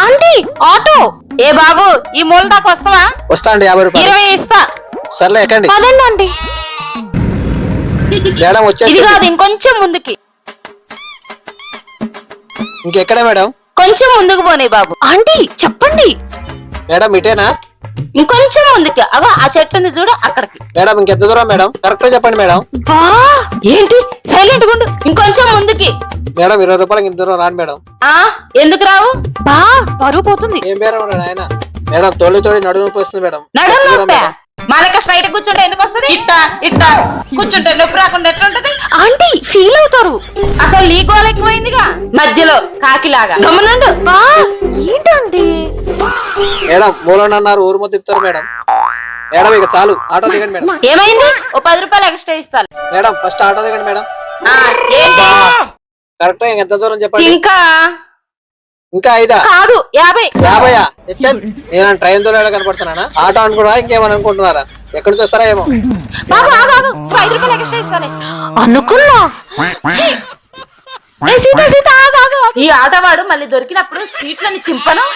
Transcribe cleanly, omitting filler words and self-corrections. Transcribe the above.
Aunty auto. ఏ బాబు ఈ మూల దాకా వస్తావా? వస్తా అండి, 50 రూపాయలు. 20 ఇస్తా. సర్లే ఎక్కండి. పదండి ఆంటీ. మేడం ఇది వచ్చేసి కాదు, ఇంకొంచెం ముందుకి. ఇంకెక్కడే మేడం? కొంచెం ముందుకు పోనీ బాబు. ఆంటీ చెప్పండి. మేడం ఇటేనా? ఇంకొంచెం ముందుకి. అగో ఆ చెట్టు ఉంది చూడు, అక్కడికి. మేడం ఇంకెంత దూరం మేడం? కరెక్ట్ గా చెప్పండి మేడం. బా ఏంటి సైలెంట్ గుండు. ఇంకొంచెం ముందుకి. మేడం 20 రూపాయలకి ఇంత దూరం రాను మేడం. ఆ ఎందుకు రావు? బా పరువు పోతుంది. ఏం పేరు ఆయన? మేడం తోలి నడుము నొప్పి వస్తుంది మేడం. నడుము దూరం నొప్పా? మేడం. మా లెక్క స్ట్రైట్ కూర్చుంటే ఎందుకు వస్తుంది? ఇట్టా ఇట్టా కూర్చుంటే నొప్పి రాకుండా ఎట్లుంటది? ఆంటీ ఫీల్ అవుతారు. అసలు నీ గోల ఎక్కువైందిగా మధ్యలో కాకిలాగా. గమనండు. బా ఏంటండి మేడం మూలనన్నారు, ఊరు మొత్తం తిప్పుతారు మేడం. మేడం ఇక చాలు, ఆటో దిగండి మేడం. ఏమైంది? ఓ 10 రూపాయలు ఎక్స్ట్రా ఇస్తాను. మేడం ఫస్ట్ ఆటో దిగండి మేడం. ఏంటి? కరెక్ట్ గా ఎంత దూరం చెప్పండి. ఇంకా 5 కాదు 50. 50 నేను ట్రైన్ దూరం కనపడుతున్నానా? ఆటో అనుకున్నారా ఇంకేమని అనుకుంటున్నారా? ఎక్కడ చూస్తారా ఏమో. బాబు ఆగు ఆగు, 5 రూపాయలు ఎక్స్ట్రా ఇస్తానే అనుకున్నా. సీత సీత ఆగు ఆగు. ఈ ఆటోవాడు మళ్ళీ దొరికినప్పుడు సీట్లని చింపను.